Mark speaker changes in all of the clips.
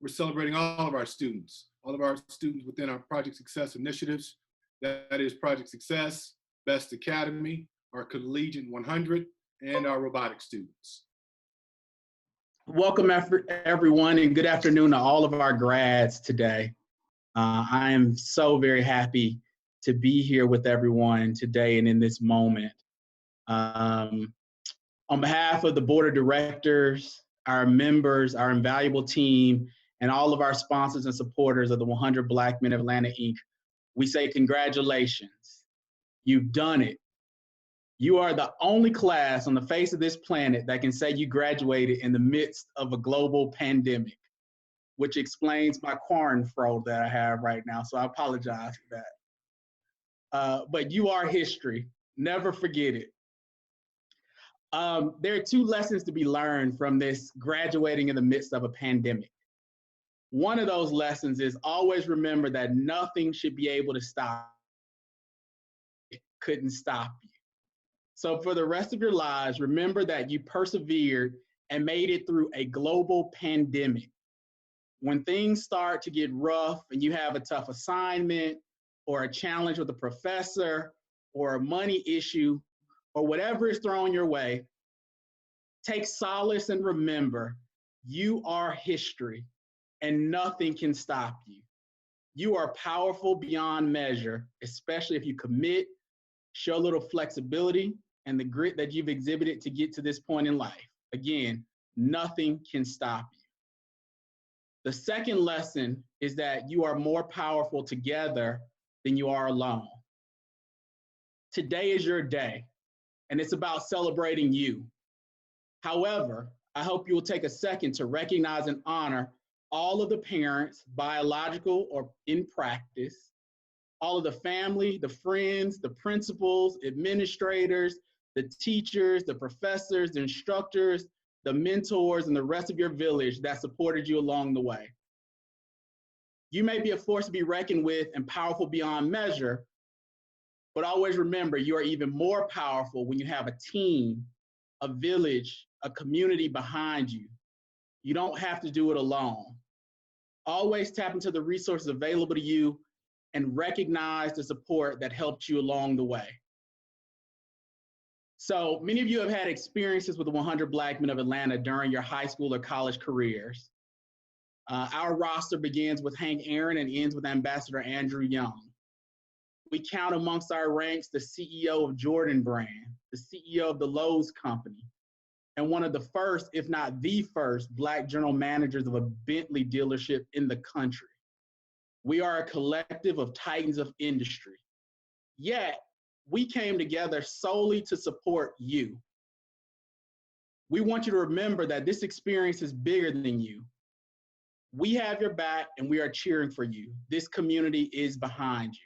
Speaker 1: we're celebrating all of our students within our Project Success initiatives. That is Project Success, Best Academy, our Collegiate 100, and our robotic students.
Speaker 2: Welcome everyone, and good afternoon to all of our grads today. I am so very happy to be here with everyone today and in this moment. On behalf of the board of directors, our members, our invaluable team, and all of our sponsors and supporters of the 100 Black Men of Atlanta, Inc., we say congratulations. You've done it. You are the only class on the face of this planet that can say you graduated in the midst of a global pandemic, which explains my quarantine fro that I have right now, so I apologize for that. But you are history. Never forget it. There are two lessons to be learned from this graduating in the midst of a pandemic. One of those lessons is always remember that nothing should be able to stop you. It couldn't stop you. So for the rest of your lives, remember that you persevered and made it through a global pandemic. When things start to get rough and you have a tough assignment or a challenge with a professor or a money issue or whatever is thrown your way, take solace and remember you are history and nothing can stop you. You are powerful beyond measure, especially if you commit, show a little flexibility, and the grit that you've exhibited to get to this point in life. Again, nothing can stop you. The second lesson is that you are more powerful together than you are alone. Today is your day, and it's about celebrating you. However, I hope you will take a second to recognize and honor all of the parents, biological or in practice, all of the family, the friends, the principals, administrators, the teachers, the professors, the instructors, the mentors, and the rest of your village that supported you along the way. You may be a force to be reckoned with and powerful beyond measure, but always remember you are even more powerful when you have a team, a village, a community behind you. You don't have to do it alone. Always tap into the resources available to you and recognize the support that helped you along the way. So many of you have had experiences with the 100 Black Men of Atlanta during your high school or college careers. Our roster begins with Hank Aaron and ends with Ambassador Andrew Young. We count amongst our ranks the CEO of Jordan Brand, the CEO of the Lowe's Company, and one of the first, if not the first, Black general managers of a Bentley dealership in the country. We are a collective of titans of industry. Yet, we came together solely to support you. We want you to remember that this experience is bigger than you. We have your back and we are cheering for you. This community is behind you.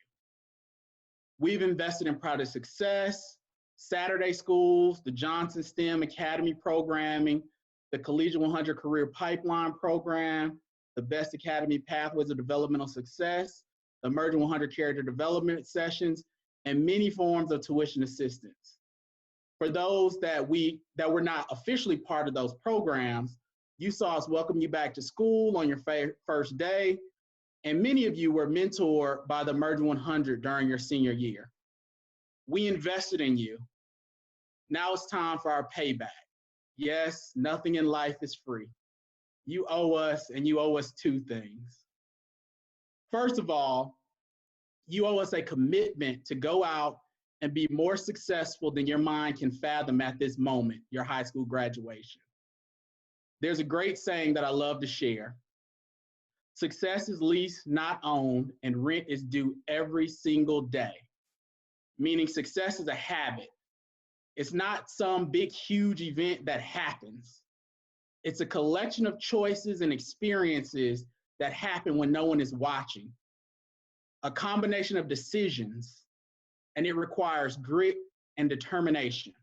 Speaker 2: We've invested in Project Success, Saturday schools, the Johnson STEM Academy programming, the Collegiate 100 Career Pipeline Program, the Best Academy Pathways of Developmental Success, the Emerging 100 Character Development Sessions, and many forms of tuition assistance. For those that were not officially part of those programs, you saw us welcome you back to school on your first day, and many of you were mentored by the Emerging 100 during your senior year. We invested in you. Now it's time for our payback. Yes, nothing in life is free. You owe us, and you owe us two things. First of all, you owe us a commitment to go out and be more successful than your mind can fathom at this moment, your high school graduation. There's a great saying that I love to share. Success is leased, not owned, and rent is due every single day. Meaning success is a habit. It's not some big, huge event that happens. It's a collection of choices and experiences that happen when no one is watching. A combination of decisions, and it requires grit and determination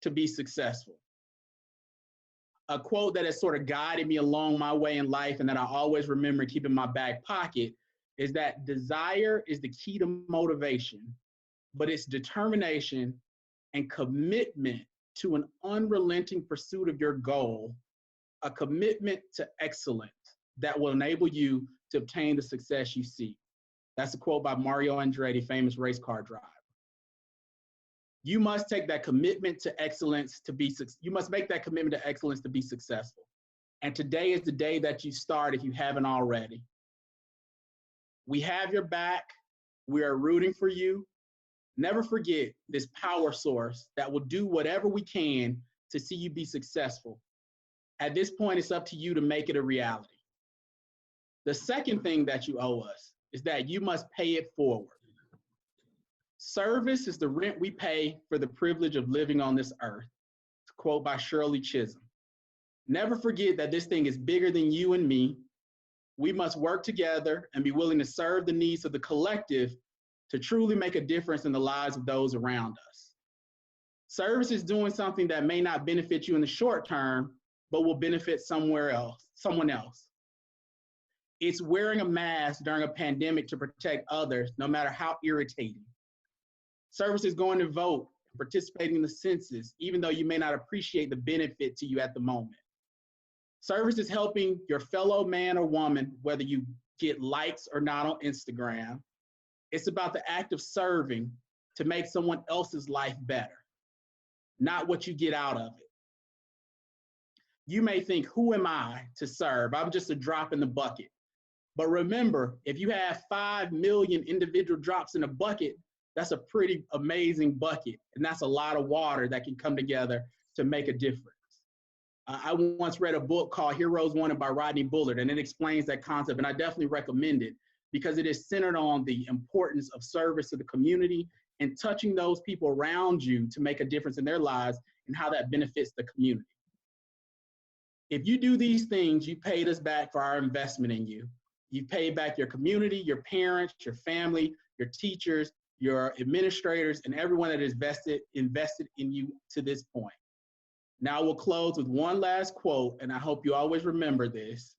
Speaker 2: to be successful. A quote that has sort of guided me along my way in life and that I always remember keep in my back pocket is that desire is the key to motivation, but it's determination and commitment to an unrelenting pursuit of your goal, a commitment to excellence that will enable you to obtain the success you seek. That's a quote by Mario Andretti, famous race car driver. You must take that commitment to excellence to be, you must make that commitment to excellence to be successful. And today is the day that you start if you haven't already. We have your back. We are rooting for you. Never forget this power source that will do whatever we can to see you be successful. At this point, it's up to you to make it a reality. The second thing that you owe us is that you must pay it forward. Service is the rent we pay for the privilege of living on this earth. It's a quote by Shirley Chisholm. Never forget that this thing is bigger than you and me. We must work together and be willing to serve the needs of the collective to truly make a difference in the lives of those around us. Service is doing something that may not benefit you in the short term, but will benefit someone else. It's wearing a mask during a pandemic to protect others, no matter how irritating. Service is going to vote, participating in the census, even though you may not appreciate the benefit to you at the moment. Service is helping your fellow man or woman, whether you get likes or not on Instagram. It's about the act of serving to make someone else's life better, not what you get out of it. You may think, who am I to serve? I'm just a drop in the bucket. But remember, if you have 5 million individual drops in a bucket, that's a pretty amazing bucket. And that's a lot of water that can come together to make a difference. I once read a book called Heroes Wanted by Rodney Bullard, and it explains that concept. And I definitely recommend it because it is centered on the importance of service to the community and touching those people around you to make a difference in their lives and how that benefits the community. If you do these things, you paid us back for our investment in you. You paid back your community, your parents, your family, your teachers, your administrators, and everyone that is invested in you to this point. Now we'll close with one last quote, and I hope you always remember this,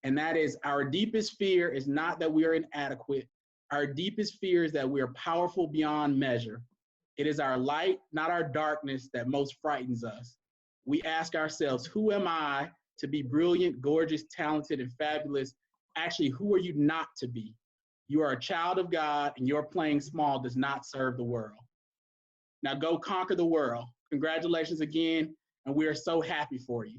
Speaker 2: and that is, our deepest fear is not that we are inadequate. Our deepest fear is that we are powerful beyond measure. It is our light, not our darkness, that most frightens us. We ask ourselves, who am I to be brilliant, gorgeous, talented, and fabulous? Actually, who are you not to be? You are a child of God, and your playing small does not serve the world. Now go conquer the world. Congratulations again, and we are so happy for you.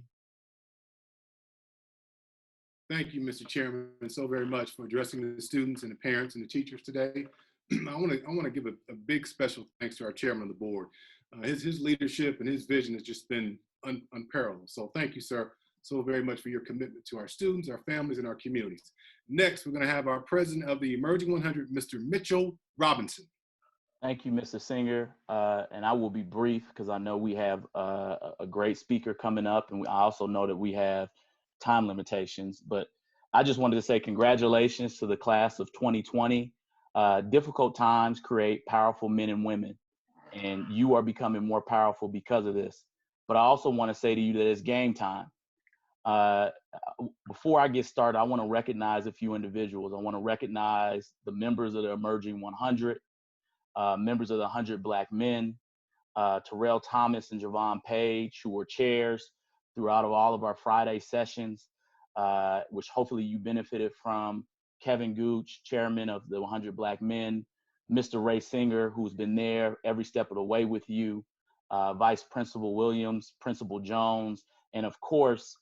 Speaker 1: Thank you, Mr. Chairman, so very much for addressing the students and the parents and the teachers today. I want to give a big special thanks to our chairman of the board. His leadership and his vision has just been unparalleled. So thank you, sir, so very much for your commitment to our students, our families, and our communities. Next, we're going to have our president of the Emerging 100, Mr. Mitchell Robinson.
Speaker 3: Thank you, Mr. Singer. And I will be brief because I know we have a great speaker coming up, and I also know that we have time limitations. But I just wanted to say congratulations to the class of 2020. Difficult times create powerful men and women, and you are becoming more powerful because of this. But I also want to say to you that it's game time. Before I get started, I want to recognize a few individuals. I want to recognize the members of the Emerging 100, members of the 100 Black Men, Terrell Thomas and Javon Page, who were chairs throughout all of our Friday sessions, which hopefully you benefited from. Kevin Gooch, chairman of the 100 Black Men, Mr. Ray Singer, who's been there every step of the way with you, Vice Principal Williams, Principal Jones, and of course,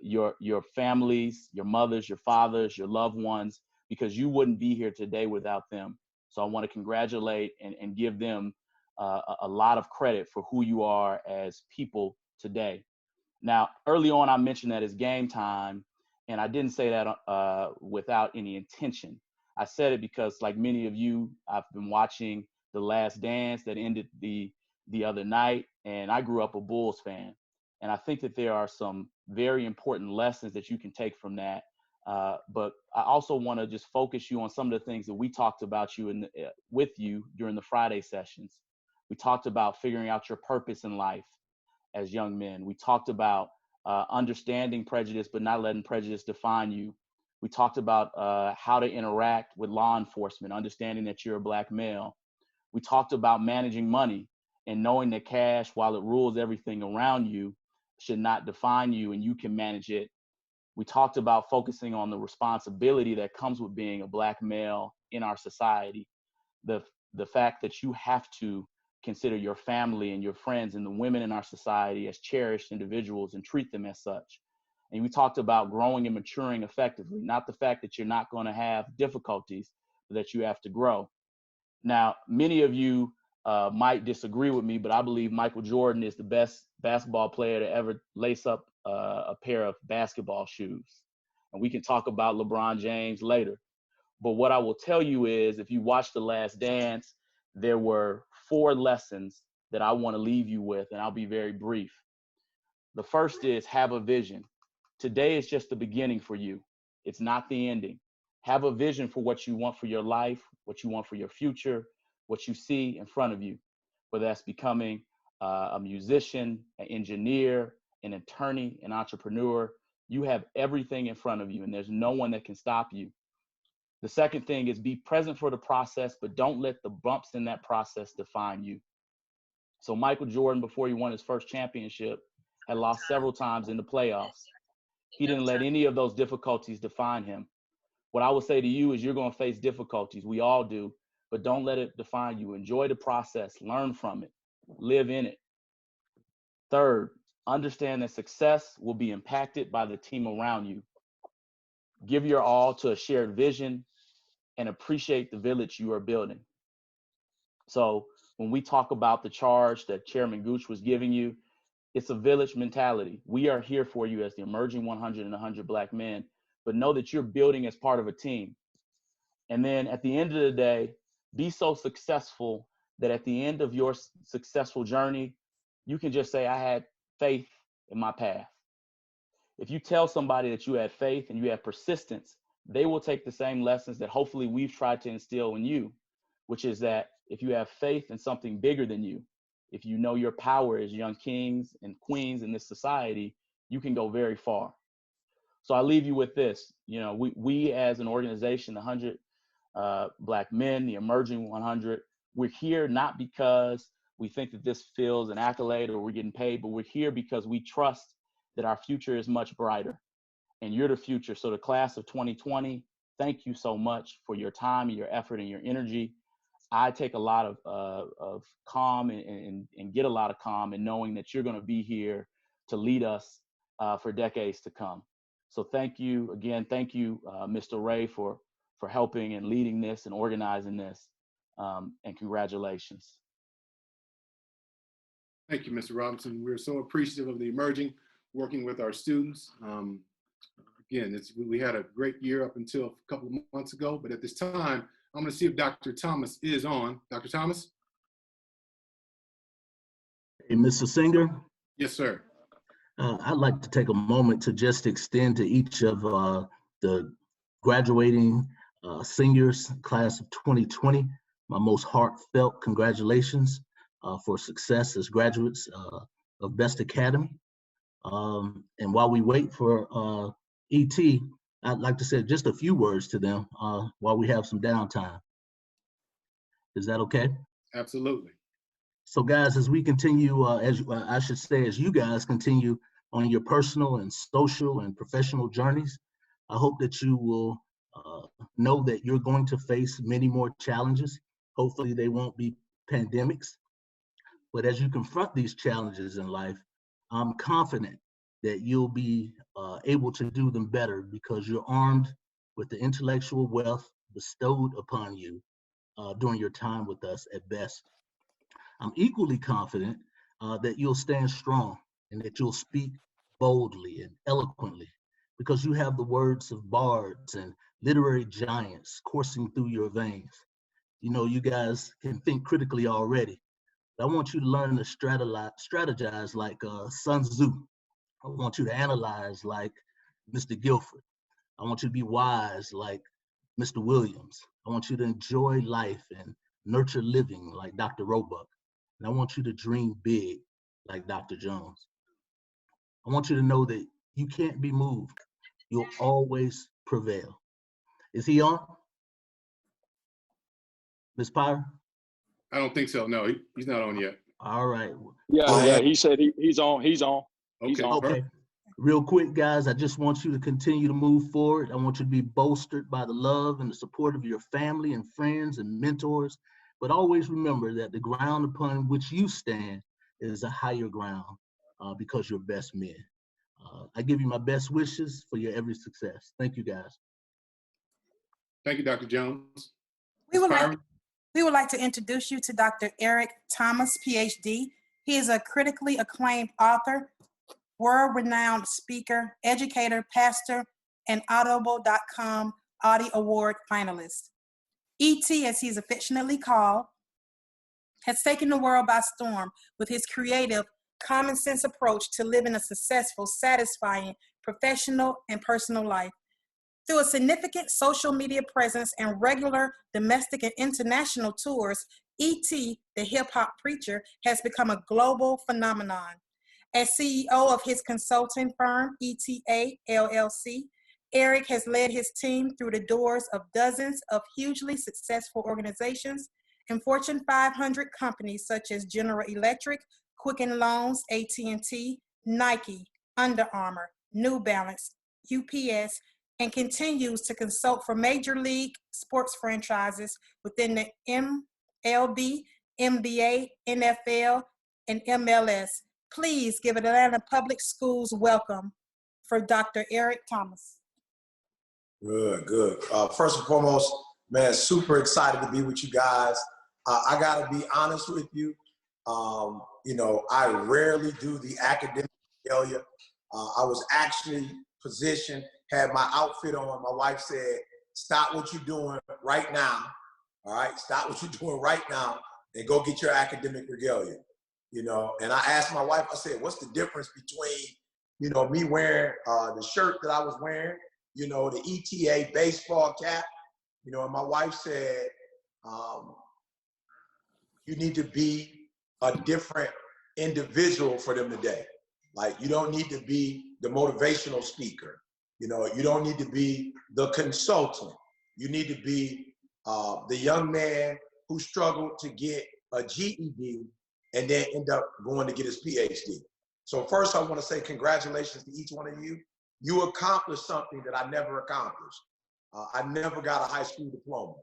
Speaker 3: your families, your mothers, your fathers, your loved ones, because you wouldn't be here today without them. So I want to congratulate and give them a lot of credit for who you are as people today. Now, early on, I mentioned that it's game time, and I didn't say that without any intention. I said it because, like many of you, I've been watching The Last Dance that ended the other night, and I grew up a Bulls fan. And I think that there are some very important lessons that you can take from that. But I also want to just focus you on some of the things that we talked about with you during the Friday sessions. We talked about figuring out your purpose in life as young men. We talked about understanding prejudice, but not letting prejudice define you. We talked about how to interact with law enforcement, understanding that you're a Black male. We talked about managing money and knowing that cash, while it rules everything around you, should not define you, and you can manage it We talked about focusing on the responsibility that comes with being a Black male in our society. The fact that you have to consider your family and your friends and the women in our society as cherished individuals and treat them as such. And we talked about growing and maturing effectively, not the fact that you're not going to have difficulties, but that you have to grow. Now, many of you might disagree with me, but I believe Michael Jordan is the best basketball player to ever lace up a pair of basketball shoes. And we can talk about LeBron James later. But what I will tell you is, if you watch The Last Dance, there were 4 lessons that I want to leave you with, and I'll be very brief. The first is have a vision. Today is just the beginning for you. It's not the ending. Have a vision for what you want for your life, what you want for your future, what you see in front of you, whether that's becoming a musician, an engineer, an attorney, an entrepreneur. You have everything in front of you, and there's no one that can stop you. The second thing is be present for the process, but don't let the bumps in that process define you. So Michael Jordan, before he won his first championship, had lost several times in the playoffs. He didn't let any of those difficulties define him. What I would say to you is you're going to face difficulties. We all do, but don't let it define you. Enjoy the process, learn from it, live in it. Third, understand that success will be impacted by the team around you. Give your all to a shared vision and appreciate the village you are building. So when we talk about the charge that Chairman Gooch was giving you, it's a village mentality. We are here for you as the emerging 100 and 100 Black men, but know that you're building as part of a team. And then at the end of the day, be so successful that at the end of your successful journey, you can just say, I had faith in my path. If you tell somebody that you had faith and you have persistence, they will take the same lessons that hopefully we've tried to instill in you, which is that if you have faith in something bigger than you, if you know your power as young kings and queens in this society, you can go very far. So I leave you with this. You know, we as an organization, the 100 Black men, the emerging 100, we're here not because we think that this fills an accolade or we're getting paid, but we're here because we trust that our future is much brighter. And you're the future. So the class of 2020, thank you so much for your time and your effort and your energy. I take a lot of calm and get a lot of calm in knowing that you're going to be here to lead us for decades to come. So thank you again. Thank you, Mr. Ray, for helping and leading this and organizing this. And congratulations.
Speaker 1: Thank you, Mr. Robinson. We're so appreciative of the emerging, working with our students. Again, we had a great year up until a couple of months ago, but at this time, I'm going to see if Dr. Thomas is on. Dr. Thomas?
Speaker 4: Hey, Mr. Singer.
Speaker 1: Yes, sir.
Speaker 4: I'd like to take a moment to just extend to each of the graduating seniors, class of 2020, my most heartfelt congratulations for success as graduates of Best Academy. And while we wait for ET, I'd like to say just a few words to them while we have some downtime. Is that okay?
Speaker 1: Absolutely.
Speaker 4: So guys, as we continue, as you guys continue on your personal and social and professional journeys, I hope that you will know that you're going to face many more challenges. Hopefully they won't be pandemics. But as you confront these challenges in life, I'm confident that you'll be able to do them better because you're armed with the intellectual wealth bestowed upon you during your time with us at Best. I'm equally confident that you'll stand strong and that you'll speak boldly and eloquently because you have the words of bards and literary giants coursing through your veins. You know, you guys can think critically already. But I want you to learn to strategize like Sun Tzu. I want you to analyze like Mr. Guilford. I want you to be wise like Mr. Williams. I want you to enjoy life and nurture living like Dr. Roebuck. And I want you to dream big like Dr. Jones. I want you to know that you can't be moved. You'll always prevail. Is he on? Ms. Pyre?
Speaker 1: I don't think so. No, he's not on yet.
Speaker 4: All right.
Speaker 5: Yeah, he said he's on. He's on.
Speaker 1: Okay.
Speaker 4: Okay. Real quick, guys, I just want you to continue to move forward. I want you to be bolstered by the love and the support of your family and friends and mentors. But always remember that the ground upon which you stand is a higher ground because you're best men. I give you my best wishes for your every success. Thank you, guys.
Speaker 1: Thank you, Dr. Jones.
Speaker 5: We would like
Speaker 1: Byron?
Speaker 5: We would like to introduce you to Dr. Eric Thomas, PhD. He is a critically acclaimed author, world-renowned speaker, educator, pastor, and Audible.com Audie Award finalist. E.T., as he's affectionately called, has taken the world by storm with his creative, common sense approach to living a successful, satisfying, professional, and personal life. Through a significant social media presence and regular domestic and international tours, E.T., the hip-hop preacher, has become a global phenomenon. As CEO of his consulting firm, ETA LLC, Eric has led his team through the doors of dozens of hugely successful organizations and Fortune 500 companies such as General Electric, Quicken Loans, AT&T, Nike, Under Armour, New Balance, UPS, and continues to consult for major league sports franchises within the MLB, NBA, NFL, and MLS. Please give Atlanta Public Schools welcome for Dr. Eric Thomas.
Speaker 6: Good, good. First and foremost, man, super excited to be with you guys. I gotta be honest with you. You know, I rarely do the academic failure. I was actually positioned, had my outfit on. My wife said, stop what you're doing right now. All right, stop what you're doing right now and go get your academic regalia. You know, and I asked my wife, I said, what's the difference between, you know, me wearing the shirt that I was wearing, you know, the ETA baseball cap, you know, and my wife said, you need to be a different individual for them today. Like, you don't need to be the motivational speaker. You know, you don't need to be the consultant. You need to be the young man who struggled to get a GED and then end up going to get his PhD. So first I want to say congratulations to each one of you. You accomplished something that I never accomplished. I never got a high school diploma.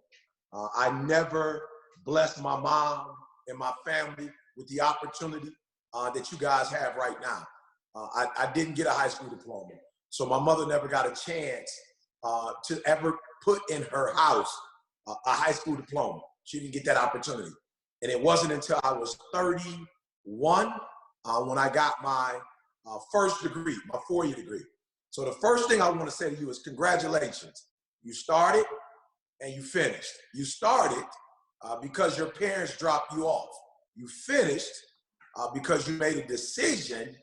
Speaker 6: I never blessed my mom and my family with the opportunity that you guys have right now. I didn't get a high school diploma. So my mother never got a chance to ever put in her house a high school diploma. She didn't get that opportunity. And it wasn't until I was 31 when I got my first degree, my 4-year degree. So the first thing I want to say to you is congratulations. You started and you finished. You started because your parents dropped you off. You finished because you made a decision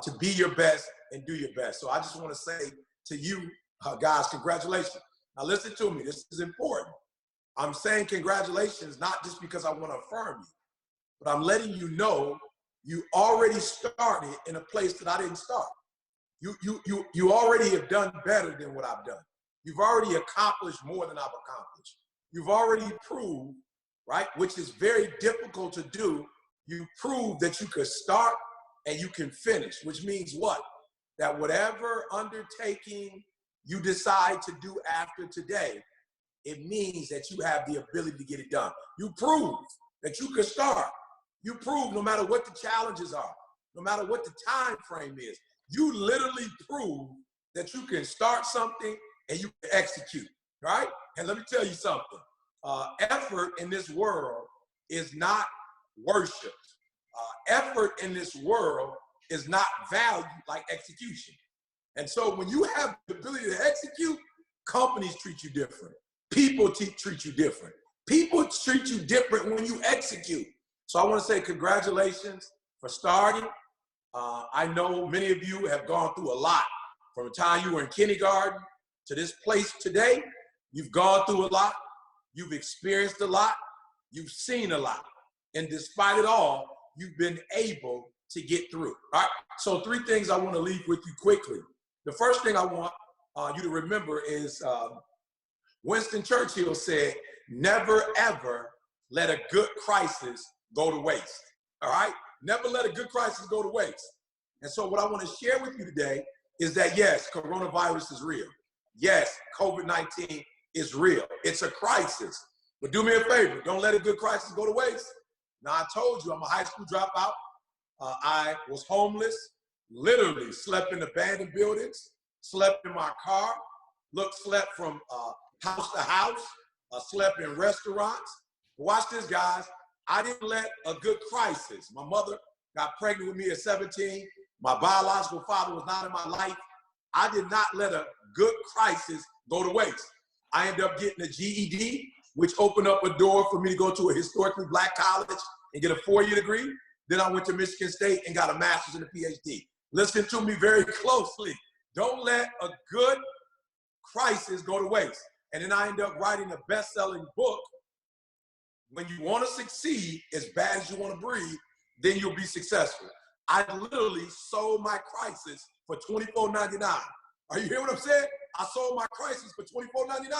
Speaker 6: to be your best and do your best. So I just want to say to you guys, congratulations. Now listen to me, this is important. I'm saying congratulations, not just because I want to affirm you, but I'm letting you know you already started in a place that I didn't start. You already have done better than what I've done. You've already accomplished more than I've accomplished. You've already proved, right, which is very difficult to do. You proved that you could start and you can finish, which means what? That whatever undertaking you decide to do after today, it means that you have the ability to get it done. You prove that you can start. You prove no matter what the challenges are, no matter what the time frame is, you literally prove that you can start something and you can execute, right? And let me tell you something. Effort in this world is not worship. Effort in this world is not valued like execution. And so when you have the ability to execute, companies treat you different. People treat you different. People treat you different when you execute. So I want to say congratulations for starting. I know many of you have gone through a lot. From the time you were in kindergarten to this place today, you've gone through a lot. You've experienced a lot. You've seen a lot. And despite it all, you've been able to get through. All right. So 3 things I want to leave with you quickly. The first thing I want you to remember is Winston Churchill said, never, ever let a good crisis go to waste. All right? Never let a good crisis go to waste. And so what I want to share with you today is that yes, coronavirus is real. Yes, COVID-19 is real. It's a crisis. But do me a favor, don't let a good crisis go to waste. Now, I told you I'm a high school dropout. I was homeless, literally slept in abandoned buildings, slept in my car, slept from house to house, slept in restaurants. Watch this, guys. I didn't let a good crisis. My mother got pregnant with me at 17. My biological father was not in my life. I did not let a good crisis go to waste. I ended up getting a GED, which opened up a door for me to go to a historically Black college and get a 4-year degree. Then I went to Michigan State and got a master's and a PhD. Listen to me very closely. Don't let a good crisis go to waste. And then I ended up writing a best-selling book. When you want to succeed as bad as you want to breathe, then you'll be successful. I literally sold my crisis for $24.99. Are you hearing what I'm saying? I sold my crisis for $24.99.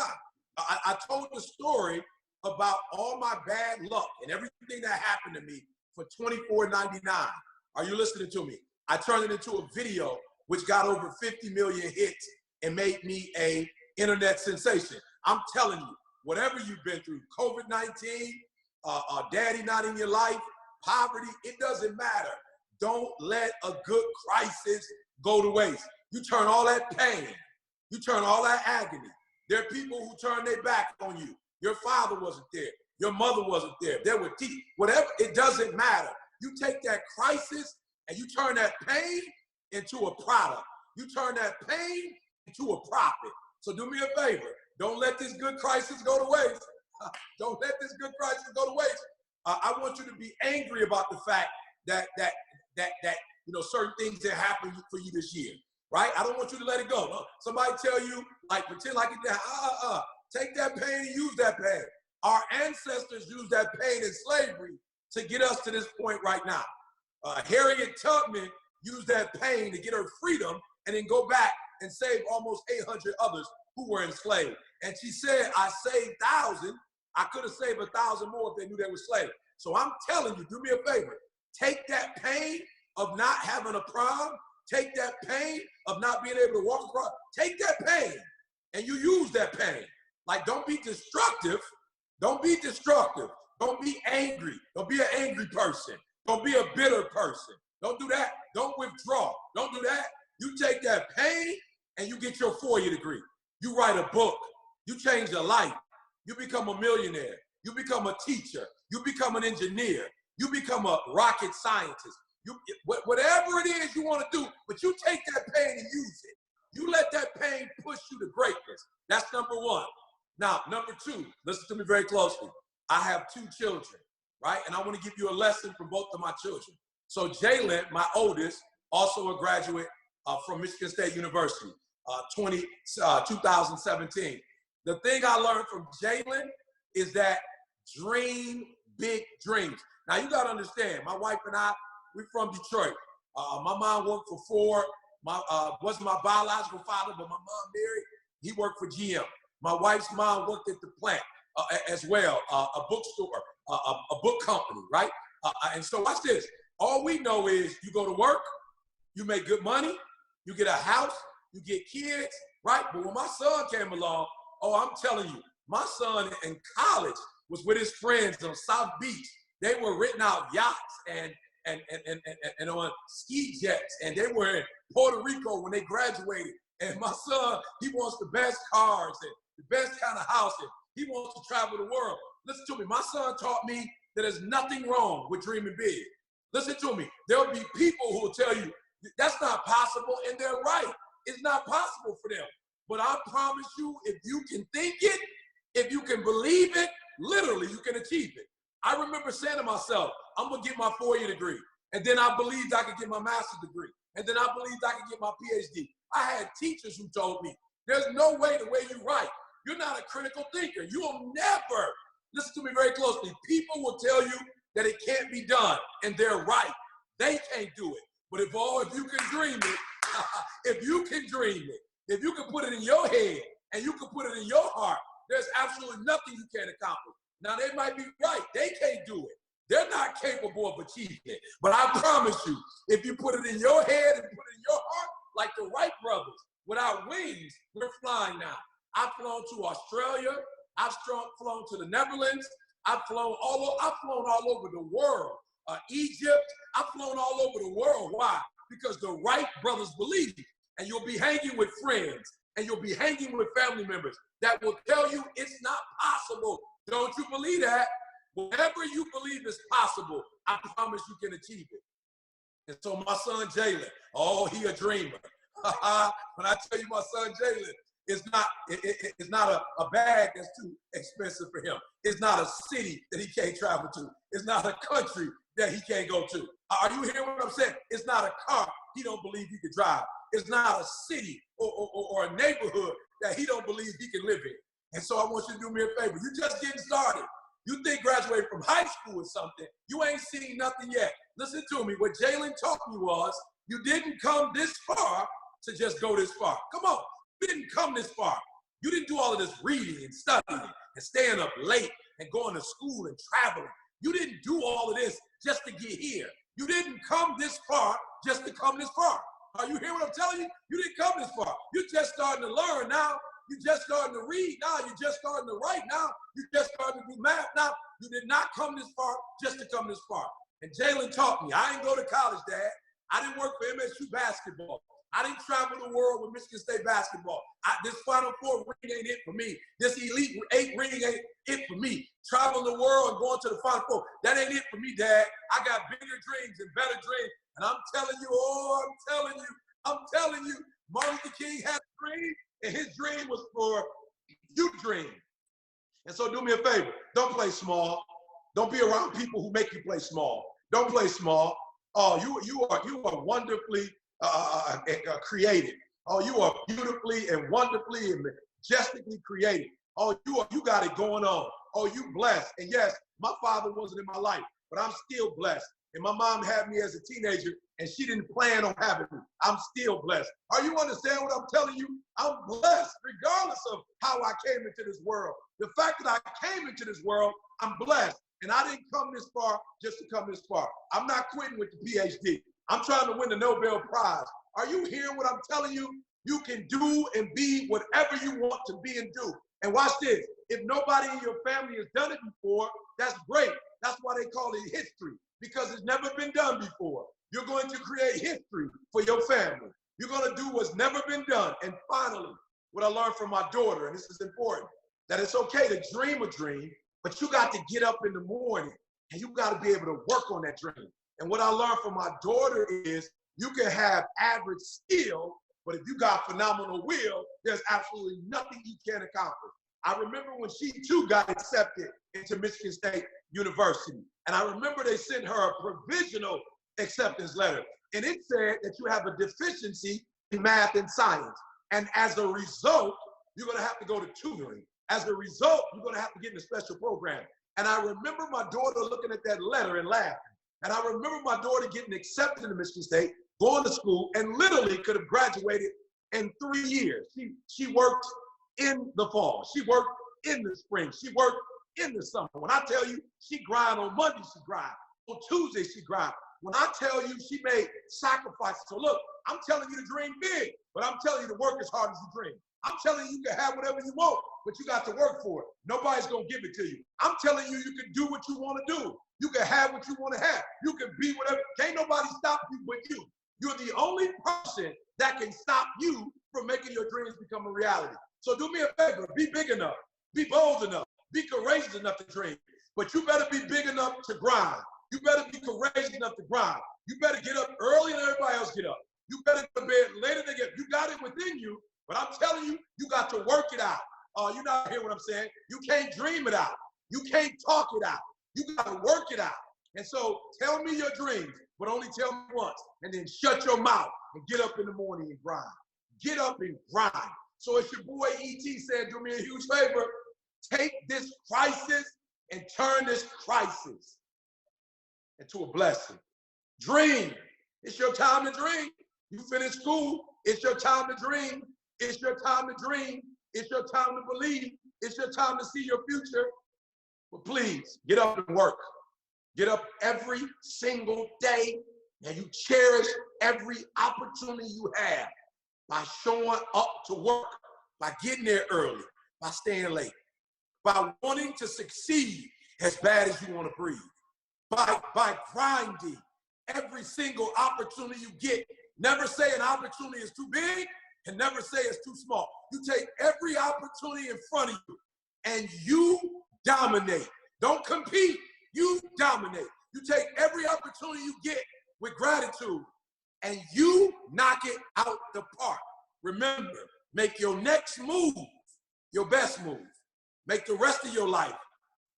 Speaker 6: I told the story about all my bad luck and everything that happened to me for $24.99. Are you listening to me? I turned it into a video which got over 50 million hits and made me an internet sensation. I'm telling you, whatever you've been through, COVID-19, daddy not in your life, poverty, it doesn't matter. Don't let a good crisis go to waste. You turn all that pain, you turn all that agony. There are people who turn their back on you. Your father wasn't there. Your mother wasn't there. There were teeth. Whatever, it doesn't matter. You take that crisis and you turn that pain into a product. You turn that pain into a profit. So do me a favor. Don't let this good crisis go to waste. Don't let this good crisis go to waste. I want you to be angry about the fact that certain things that happened for you this year, right? I don't want you to let it go. No, somebody tell you, like, pretend like it. Take that pain and use that pain. Our ancestors used that pain in slavery to get us to this point right now. Harriet Tubman used that pain to get her freedom and then go back and save almost 800 others who were enslaved. And she said, I saved 1,000. I could have saved 1,000 more if they knew they were slaves. So I'm telling you, do me a favor. Take that pain of not having a prom. Take that pain of not being able to walk across. Take that pain and you use that pain. Like, don't be destructive. Don't be destructive. Don't be angry. Don't be an angry person. Don't be a bitter person. Don't do that. Don't withdraw. Don't do that. You take that pain and you get your 4-year degree. You write a book. You change your life. You become a millionaire. You become a teacher. You become an engineer. You become a rocket scientist. Whatever it is you want to do, but you take that pain and use it. You let that pain push you to greatness. That's number one. Now, number two, listen to me very closely. I have 2 children, right? And I want to give you a lesson from both of my children. So Jalen, my oldest, also a graduate from Michigan State University, 2017. The thing I learned from Jalen is that dream big dreams. Now, you got to understand, my wife and I, we're from Detroit. My mom worked for Ford. Wasn't my biological father, but my mom married. He worked for GM. My wife's mom worked at the plant as well, a bookstore, a book company, right? And so watch this. All we know is you go to work, you make good money, you get a house, you get kids, right? But when my son came along, I'm telling you, my son in college was with his friends on South Beach. They were renting out yachts and on ski jets, and they were in Puerto Rico when they graduated. And my son, he wants the best cars and the best kind of house, and he wants to travel the world. Listen to me. My son taught me that there's nothing wrong with dreaming big. Listen to me. There'll be people who will tell you that's not possible, and they're right. It's not possible for them. But I promise you, if you can think it, if you can believe it, literally you can achieve it. I remember saying to myself, I'm going to get my 4-year degree. And then I believed I could get my master's degree. And then I believed I could get my PhD. I had teachers who told me, there's no way the way you write. You're not a critical thinker. You will never, listen to me very closely, people will tell you that it can't be done, and they're right. They can't do it. But if you can dream it, if you can dream it, if you can put it in your head, and you can put it in your heart, there's absolutely nothing you can't accomplish. Now, they might be right. They can't do it. They're not capable of achieving it. But I promise you, if you put it in your head and put it in your heart, like the Wright brothers. Without wings, we're flying now. I've flown to Australia. I've flown to the Netherlands. I've flown all over the world. Egypt. I've flown all over the world. Why? Because the Wright brothers believe. And you'll be hanging with friends, and you'll be hanging with family members that will tell you it's not possible. Don't you believe that? Whatever you believe is possible, I promise you can achieve it. And so my son Jalen, oh, he a dreamer. When I tell you my son Jalen, it's not a bag that's too expensive for him. It's not a city that he can't travel to. It's not a country that he can't go to. Are you hearing what I'm saying? It's not a car he don't believe he can drive. It's not a city or a neighborhood that he don't believe he can live in. And so I want you to do me a favor. You're just getting started. You think graduating from high school is something. You ain't seen nothing yet. Listen to me. What Jalen taught me was you didn't come this far to just go this far. Come on. You didn't come this far. You didn't do all of this reading and studying and staying up late and going to school and traveling. You didn't do all of this just to get here. You didn't come this far just to come this far. Are you hearing what I'm telling you? You didn't come this far. You're just starting to learn now. You're just starting to read now. You're just starting to write now. You're just starting to do math now. You did not come this far just to come this far. And Jalen taught me. I didn't go to college, Dad. I didn't work for MSU basketball. I didn't travel the world with Michigan State basketball. This Final Four ring ain't it for me. This Elite Eight ring ain't it for me. Traveling the world and going to the Final Four, that ain't it for me, Dad. I got bigger dreams and better dreams. And I'm telling you, Martin Luther King had a dream, and his dream was for you to dream. And so do me a favor. Don't play small. Don't be around people who make you play small. Don't play small. Oh, you are wonderfully created. Oh, you are beautifully and wonderfully and majestically created. Oh, you got it going on. Oh, you blessed. And yes, my father wasn't in my life, but I'm still blessed. And my mom had me as a teenager, and she didn't plan on having me. I'm still blessed. Are you understand what I'm telling you? I'm blessed regardless of how I came into this world. The fact that I came into this world, I'm blessed. And I didn't come this far just to come this far. I'm not quitting with the PhD. I'm trying to win the Nobel Prize. Are you hearing what I'm telling you? You can do and be whatever you want to be and do. And watch this. If nobody in your family has done it before, that's great. That's why they call it history, because it's never been done before. You're going to create history for your family. You're going to do what's never been done. And finally, what I learned from my daughter, and this is important, that it's okay to dream a dream, but you got to get up in the morning and you got to be able to work on that dream. And what I learned from my daughter is you can have average skill, but if you got phenomenal will, there's absolutely nothing you can't accomplish. I remember when she too got accepted into Michigan State University. And I remember they sent her a provisional acceptance letter. And it said that you have a deficiency in math and science. And as a result, you're going to have to go to tutoring. As a result, you're going to have to get in a special program. And I remember my daughter looking at that letter and laughing. And I remember my daughter getting accepted into Michigan State, going to school, and literally could have graduated in 3 years. She worked in the fall. She worked in the spring. She worked in the summer. When I tell you she grind on Monday, she grind. On Tuesday, she grind. When I tell you she made sacrifices. So look, I'm telling you to dream big, but I'm telling you to work as hard as you dream. I'm telling you can have whatever you want, but you got to work for it. Nobody's going to give it to you. I'm telling you you can do what you want to do. You can have what you want to have. You can be whatever. Can't nobody stop you but you. You're the only person that can stop you from making your dreams become a reality. So do me a favor. Be big enough. Be bold enough. Be courageous enough to dream. But you better be big enough to grind. You better be courageous enough to grind. You better get up early and everybody else get up. You better go to bed later than get. You got it within you, but I'm telling you, you got to work it out. You're not hearing what I'm saying. You can't dream it out. You can't talk it out. You got to work it out. And so tell me your dreams, but only tell me once. And then shut your mouth and get up in the morning and grind. Get up and grind. So as your boy E.T. said, do me a huge favor. Take this crisis and turn this crisis into a blessing. Dream. It's your time to dream. You finish school. It's your time to dream. It's your time to dream. It's your time to believe. It's your time to see your future. But please, get up and work. Get up every single day, and you cherish every opportunity you have. by showing up to work, by getting there early, by staying late, by wanting to succeed as bad as you want to breathe, by grinding every single opportunity you get. Never say an opportunity is too big and never say it's too small. You take every opportunity in front of you and you dominate. Don't compete, you dominate. You take every opportunity you get with gratitude and you knock it out the park. Remember, make your next move your best move. Make the rest of your life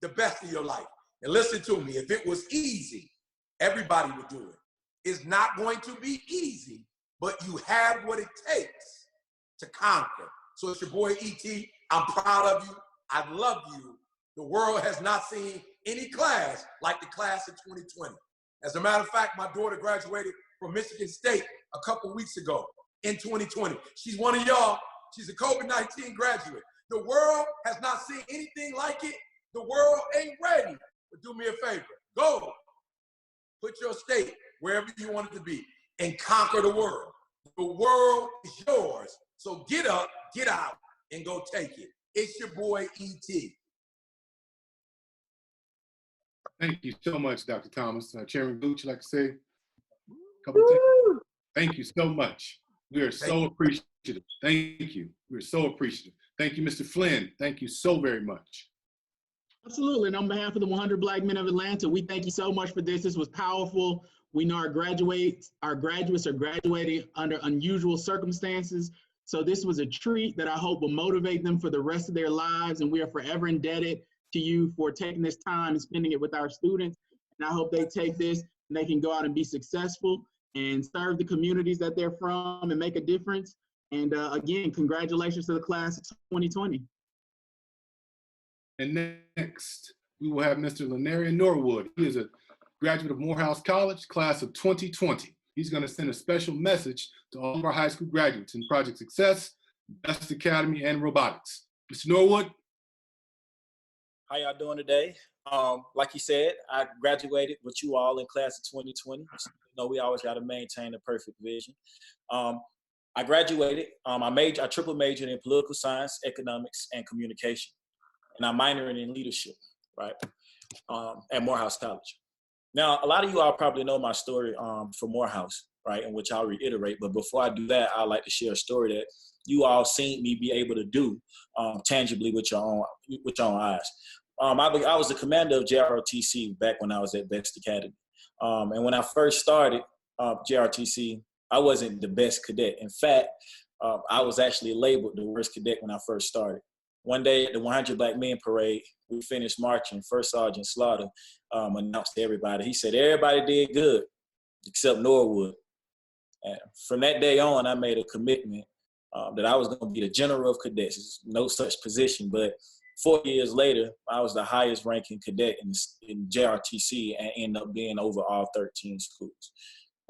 Speaker 6: the best of your life. And listen to me, if it was easy, everybody would do it. It's not going to be easy, but you have what it takes to conquer. So it's your boy E.T. I'm proud of you. I love you. The world has not seen any class like the class of 2020. As a matter of fact, my daughter graduated from Michigan State a couple weeks ago in 2020. She's one of y'all. She's a COVID-19 graduate. The world has not seen anything like it. The world ain't ready. But do me a favor. Go. Put your state wherever you want it to be and conquer the world. The world is yours. So get up, get out, and go take it. It's your boy E.T.
Speaker 1: Thank you so much, Dr. Thomas. Chairman Gooch, like to say a couple of things. Thank you so much. We are so appreciative. Thank you. We're so appreciative. Thank you, Mr. Flynn. Thank you so very much.
Speaker 2: Absolutely. And on behalf of the 100 Black Men of Atlanta, we thank you so much for this. This was powerful. We know our graduates are graduating under unusual circumstances. So this was a treat that I hope will motivate them for the rest of their lives. And we are forever indebted to you for taking this time and spending it with our students. And I hope they take this and they can go out and be successful and serve the communities that they're from and make a difference. And again, congratulations to the class of 2020.
Speaker 1: And next, we will have Mr. Lanarian Norwood. He is a graduate of Morehouse College, class of 2020. He's going to send a special message to all of our high school graduates in Project Success, Best Academy, and Robotics. Mr. Norwood.
Speaker 7: How y'all doing today? Like you said, I graduated with you all in class of 2020. So, you know, we always got to maintain the perfect vision. I graduated. I triple majored in political science, economics, and communication. And I'm minoring in leadership, right, at Morehouse College. Now, a lot of you all probably know my story for Morehouse, right, in which I'll reiterate. But before I do that, I'd like to share a story that you all seen me be able to do tangibly with your own eyes. I was the commander of JROTC back when I was at Best Academy. And when I first started JROTC, I wasn't the best cadet. In fact, I was actually labeled the worst cadet when I first started. One day at the 100 Black Men Parade, we finished marching. First Sergeant Slaughter announced to everybody. He said, everybody did good except Norwood. And from that day on, I made a commitment that I was going to be the general of cadets. There's no such position, but 4 years later, I was the highest ranking cadet in JRTC and ended up being over all 13 schools.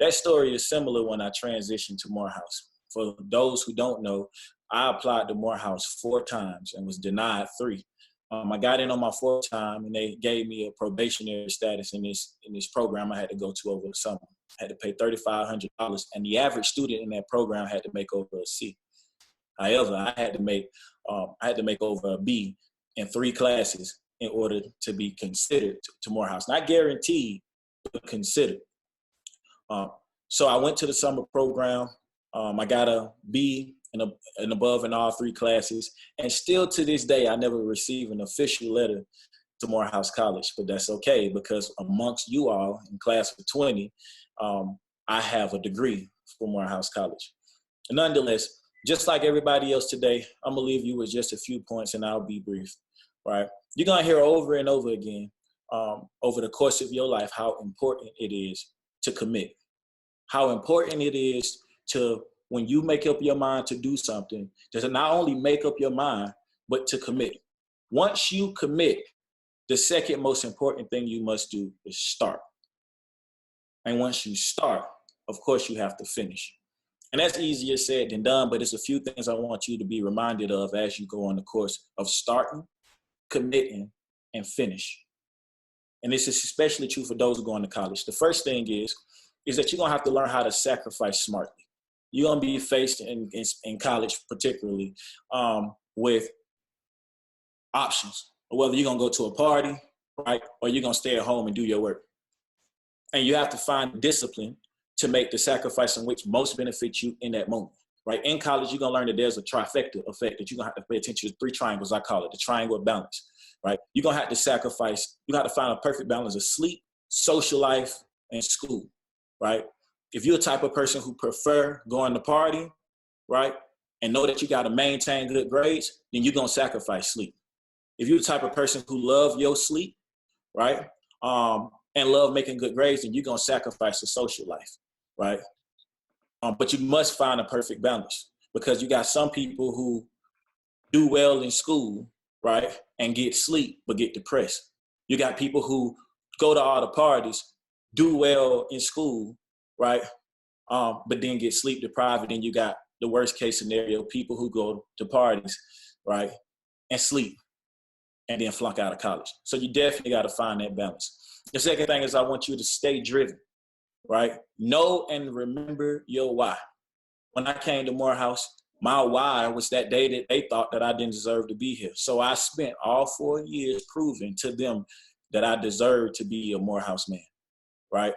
Speaker 7: That story is similar when I transitioned to Morehouse. For those who don't know, I applied to Morehouse 4 times and was denied 3. I got in on my 4th time and they gave me a probationary status in this program I had to go to over the summer. I had to pay $3,500 and the average student in that program had to make over a C. However, I had to make over a B in 3 classes in order to be considered to Morehouse. Not guaranteed, but considered. So I went to the summer program. I got a B and above in all 3 classes. And still to this day, I never received an official letter to Morehouse College, but that's okay because amongst you all in class of 20, I have a degree from Morehouse College. And nonetheless, just like everybody else today, I'm gonna leave you with just a few points and I'll be brief, right? You're gonna hear over and over again over the course of your life how important it is to commit, how important it is to, when you make up your mind to do something, to not only make up your mind, but to commit. Once you commit, the second most important thing you must do is start. And once you start, of course, you have to finish. And that's easier said than done, but it's a few things I want you to be reminded of as you go on the course of starting, committing, and finish. And this is especially true for those who go into college. The first thing is that you're gonna have to learn how to sacrifice smartly. you're gonna be faced in college, particularly, with options, whether you're gonna go to a party, right, or you're gonna stay at home and do your work. And you have to find discipline to make the sacrifice in which most benefits you in that moment, right? In college, you're gonna learn that there's a trifecta effect that you're gonna have to pay attention to. 3 triangles, I call it, the triangle of balance, right? You're gonna have to sacrifice, you got to find a perfect balance of sleep, social life, and school, right? If you're a type of person who prefer going to party, right, and know that you got to maintain good grades, then you're gonna sacrifice sleep. If you're the type of person who love your sleep, right, and love making good grades, then you're gonna sacrifice the social life, right? But you must find a perfect balance, because you got some people who do well in school, right, and get sleep but get depressed. You got people who go to all the parties, do well in school, right, but then get sleep deprived. And then you got the worst case scenario, people who go to parties, right, and sleep and then flunk out of college. So you definitely got to find that balance. The second thing is I want you to stay driven, right? Know and remember your why. When I came to Morehouse, my why was that day that they thought that I didn't deserve to be here. So I spent all 4 years proving to them that I deserved to be a Morehouse man, right?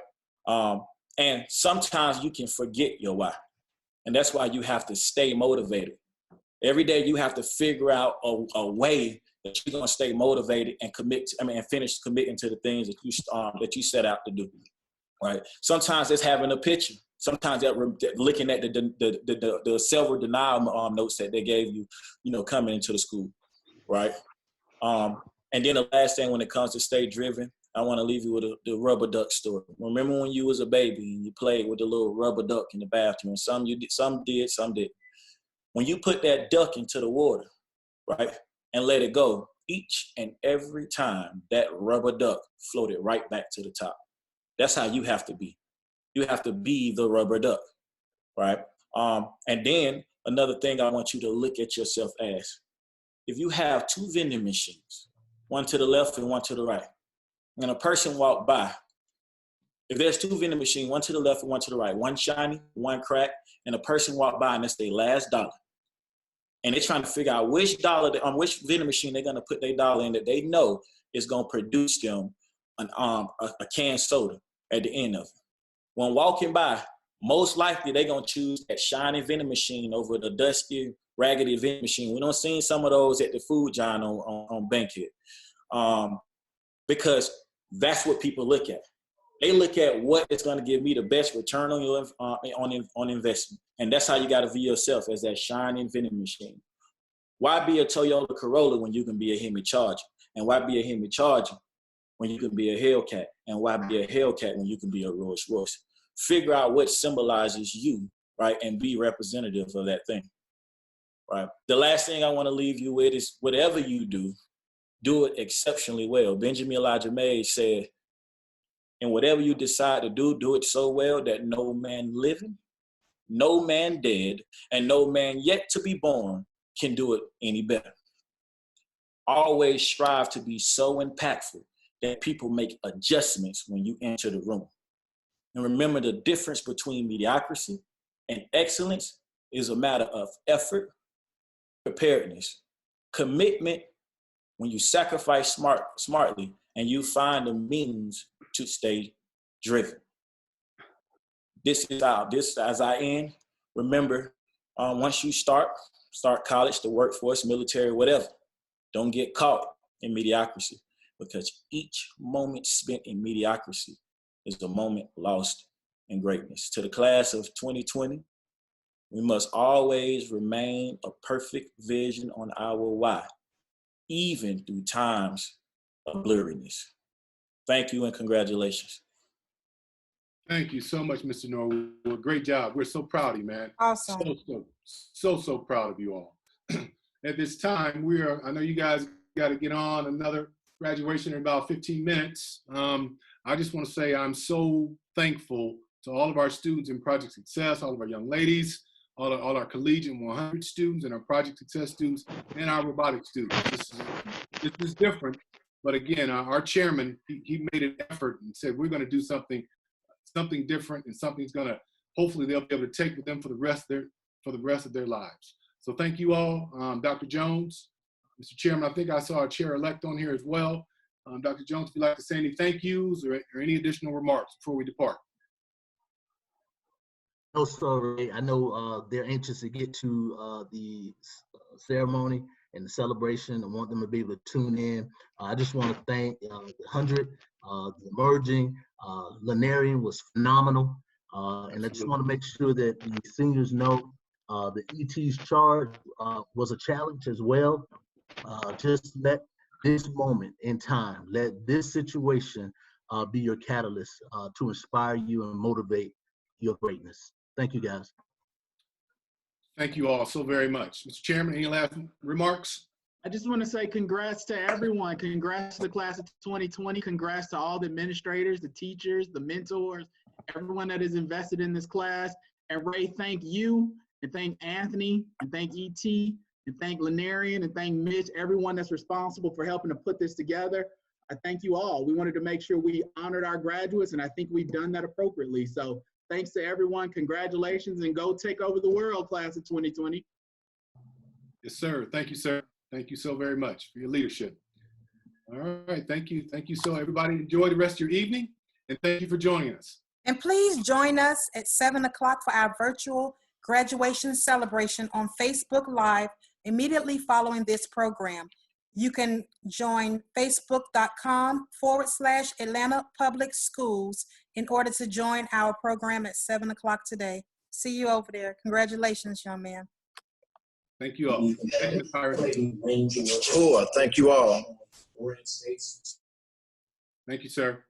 Speaker 7: And sometimes you can forget your why. And that's why you have to stay motivated. Every day you have to figure out a way that you're gonna stay motivated and and finish committing to the things that you set out to do, right? Sometimes it's having a picture. Sometimes that looking at the several denial notes that they gave you, coming into the school, right? And then the last thing, when it comes to stay driven, I want to leave you with the rubber duck story. Remember when you was a baby and you played with the little rubber duck in the bathroom? Some did, some didn't. When you put that duck into the water, right, and let it go, each and every time that rubber duck floated right back to the top. That's how you have to be. You have to be the rubber duck, right? And then another thing I want you to look at yourself as, if you have 2 vending machines, one to the left and one to the right, and a person walked by, if there's 2 vending machines, one to the left and one to the right, one shiny, one cracked, and a person walked by and it's their last dollar, and they're trying to figure out which vending machine they're gonna put their dollar in that they know is gonna produce them a canned soda at the end of it. When walking by, most likely they're gonna choose that shiny vending machine over the dusty, raggedy vending machine. We don't see some of those at the food giant on Bankhead, because that's what people look at. They look at what is going to give me the best return on investment, and that's how you got to view yourself, as that shining vending machine. Why be a Toyota Corolla when you can be a Hemi Charger? And why be a Hemi Charger when you can be a Hellcat? And why be a Hellcat when you can be a Rolls Royce? Figure out what symbolizes you, right, and be representative of that thing, right? The last thing I want to leave you with is, whatever you do it exceptionally well. Benjamin Elijah Mays said, and whatever you decide to do it so well that no man living, no man dead, and no man yet to be born can do it any better. Always strive to be so impactful that people make adjustments when you enter the room. And remember, the difference between mediocrity and excellence is a matter of effort, preparedness, commitment, when you sacrifice smartly, and you find the means to stay driven. This as I end, remember, once you start college, the workforce, military, whatever, don't get caught in mediocrity, because each moment spent in mediocrity is a moment lost in greatness. To the class of 2020, we must always remain a perfect vision on our why, even through times of blurriness. Thank you and congratulations.
Speaker 1: Thank you so much, Mr. Norwood. Great job. We're so proud of you, man.
Speaker 5: Awesome.
Speaker 1: So proud of you all. At this time, I know you guys got to get on another graduation in about 15 minutes. I just want to say I'm so thankful to all of our students in Project Success, all of our young ladies, all our Collegiate 100 students and our Project Success students and our robotics students. This is different, but again, our chairman, he made an effort and said, we're going to do something different, and something's going to hopefully they'll be able to take with them for the rest of their lives. So thank you all. Dr. Jones, Mr. Chairman, I think I saw a chair-elect on here as well. Dr. Jones, if you'd like to say any thank yous or any additional remarks before we depart.
Speaker 4: No, sorry. I know they're anxious to get to the ceremony and the celebration and want them to be able to tune in. I just want to thank the 100, the emerging. Lanarian was phenomenal. And I just want to make sure that the seniors know the ET's charge was a challenge as well. Just let this moment in time, let this situation be your catalyst to inspire you and motivate your greatness. Thank you, guys.
Speaker 1: Thank you all so very much. Mr. Chairman, any last remarks?
Speaker 2: I just want to say congrats to everyone. Congrats to the class of 2020. Congrats to all the administrators, the teachers, the mentors, everyone that is invested in this class. And Ray, thank you, and thank Anthony, and thank ET, and thank Lanarian, and thank Mitch, everyone that's responsible for helping to put this together. I thank you all. We wanted to make sure we honored our graduates, and I think we've done that appropriately. So thanks to everyone. Congratulations, and go take over the world, class of 2020.
Speaker 1: Yes, sir. Thank you, sir. Thank you so very much for your leadership. All right. Thank you. Thank you. So everybody enjoy the rest of your evening, and thank you for joining us.
Speaker 5: And please join us at 7 o'clock for our virtual graduation celebration on Facebook Live immediately following this program. You can join facebook.com/Atlanta Public Schools in order to join our program at 7 o'clock today. See you over there. Congratulations, young man.
Speaker 1: Thank you all. Thank you,
Speaker 6: Sure. Thank you all.
Speaker 1: Thank you, sir.